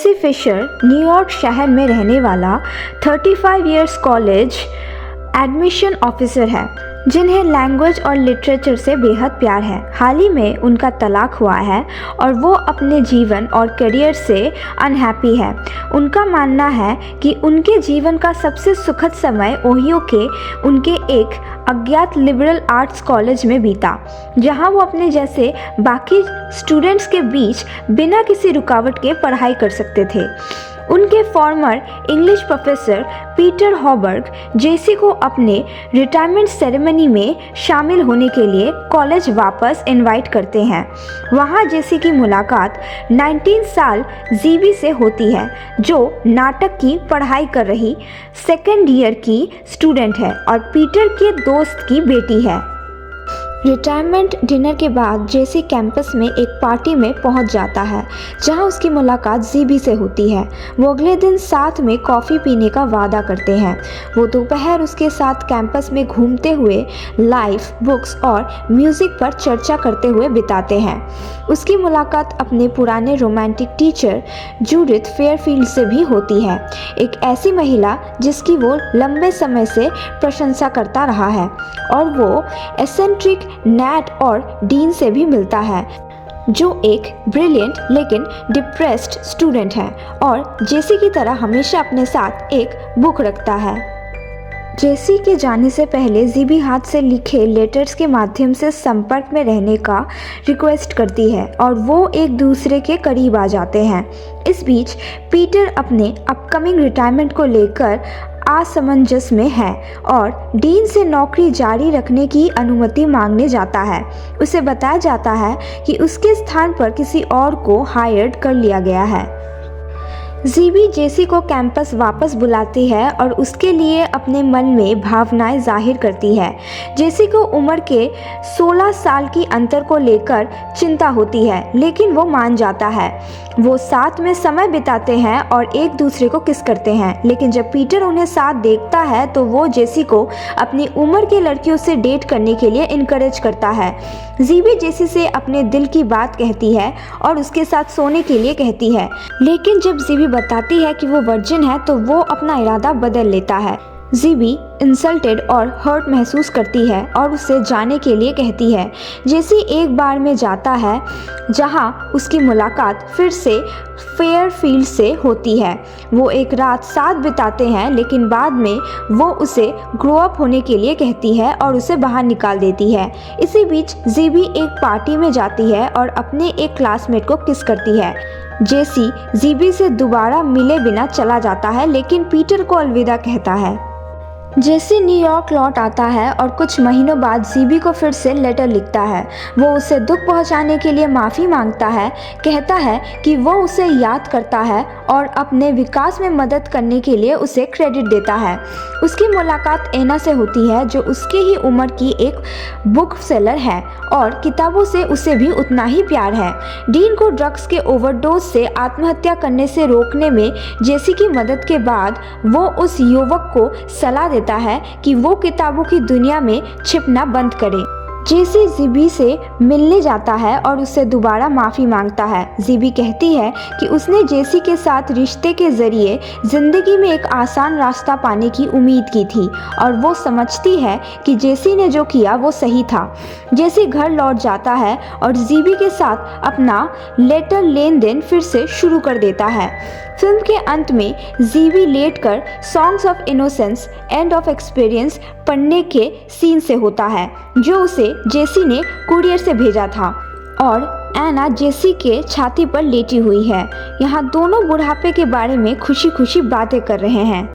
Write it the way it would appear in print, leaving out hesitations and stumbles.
जेसी Fisher New York शहर में रहने वाला 35 इयर्स कॉलेज एडमिशन ऑफिसर है जिन्हें लैंग्वेज और लिटरेचर से बेहद प्यार है। हाल ही में उनका तलाक हुआ है और वो अपने जीवन और करियर से अनहैप्पी है। उनका मानना है कि उनके जीवन का सबसे सुखद समय ओहियो के उनके एक अज्ञात लिबरल आर्ट्स कॉलेज में बीता, जहां वो अपने जैसे बाकी स्टूडेंट्स के बीच बिना किसी रुकावट के पढ़ाई कर सकते थे। उनके फॉर्मर इंग्लिश प्रोफेसर पीटर हॉबर्ग जेसी को अपने रिटायरमेंट सेरेमनी में शामिल होने के लिए कॉलेज वापस इनवाइट करते हैं। वहां जेसी की मुलाकात 19 साल जीबी से होती है, जो नाटक की पढ़ाई कर रही सेकेंड ईयर की स्टूडेंट है और पीटर के दोस्त की बेटी है। रिटायरमेंट डिनर के बाद जेसी कैंपस में एक पार्टी में पहुंच जाता है जहां उसकी मुलाकात जीबी से होती है। वो अगले दिन साथ में कॉफ़ी पीने का वादा करते हैं। वो दोपहर उसके साथ कैंपस में घूमते हुए लाइफ, बुक्स और म्यूज़िक पर चर्चा करते हुए बिताते हैं। उसकी मुलाकात अपने पुराने रोमांटिक टीचर जूडिथ फेयरफील्ड से भी होती है, एक ऐसी महिला जिसकी वो लंबे समय से प्रशंसा करता रहा है, और वो एसेंट्रिक नैट और डीन से भी मिलता है, जो एक ब्रिलियंट लेकिन डिप्रेस्ड स्टूडेंट है और जेसी की तरह हमेशा अपने साथ एक बुक रखता है। जेसी के जाने से पहले जीबी हाथ से लिखे लेटर्स के माध्यम से संपर्क में रहने का रिक्वेस्ट करती है और वो एक दूसरे के करीब आ जाते हैं। इस बीच पीटर अपने अपकमिंग रिटायरमेंट को लेकर असमंजस में है और डीन से नौकरी जारी रखने की अनुमति मांगने जाता है। उसे बताया जाता है कि उसके स्थान पर किसी और को हायर्ड कर लिया गया है। जीबी जेसी को कैंपस वापस बुलाती है और उसके लिए अपने मन में भावनाएं जाहिर करती है। जेसी को उम्र के 16 साल की अंतर को लेकर चिंता होती है, लेकिन वो मान जाता है। वो साथ में समय बिताते हैं और एक दूसरे को किस करते हैं, लेकिन जब पीटर उन्हें साथ देखता है तो वो जेसी को अपनी उम्र के लड़कियों से डेट करने के लिए इनकरेज करता है। जीबी जेसी से अपने दिल की बात कहती है और उसके साथ सोने के लिए कहती है, लेकिन जब जीबी बताती है कि वो वर्जिन है तो वो अपना इरादा बदल लेता है। जीबी इंसल्टेड और हर्ट महसूस करती है और उससे जाने के लिए कहती है। जेसी एक बार में जाता है जहां उसकी मुलाकात फिर से फेयरफील्ड से होती है। वो एक रात साथ बिताते हैं, लेकिन बाद में वो उसे ग्रो अप होने के लिए कहती है और उसे बाहर निकाल देती है। इसी बीच जीबी एक पार्टी में जाती है और अपने एक क्लासमेट को किस करती है। जेसी जीबी से दोबारा मिले बिना चला जाता है, लेकिन पीटर को अलविदा कहता है। जेसी न्यूयॉर्क लौट आता है और कुछ महीनों बाद जीबी को फिर से लेटर लिखता है। वो उसे दुख पहुंचाने के लिए माफ़ी मांगता है, कहता है कि वो उसे याद करता है और अपने विकास में मदद करने के लिए उसे क्रेडिट देता है। उसकी मुलाकात एना से होती है, जो उसकी ही उम्र की एक बुक सेलर है और किताबों से उसे भी उतना ही प्यार है। डीन को ड्रग्स के ओवरडोज से आत्महत्या करने से रोकने में जेसी की मदद के बाद वो उस युवक को सलाह देता है कि वो किताबों की दुनिया में छिपना बंद करे। जेसी जीबी से मिलने जाता है और उससे दोबारा माफ़ी मांगता है। जीबी कहती है कि उसने जेसी के साथ रिश्ते के ज़रिए ज़िंदगी में एक आसान रास्ता पाने की उम्मीद की थी और वो समझती है कि जेसी ने जो किया वो सही था। जेसी घर लौट जाता है और जीबी के साथ अपना लेटर लेन देन फिर से शुरू कर देता है। फिल्म के अंत में जीबी लेटकर songs of innocence end of experience पढ़ने के सीन से होता है, जो उसे जेसी ने कुरियर से भेजा था, और एना जेसी के छाती पर लेटी हुई है। यहाँ दोनों बुढ़ापे के बारे में खुशी खुशी बातें कर रहे हैं।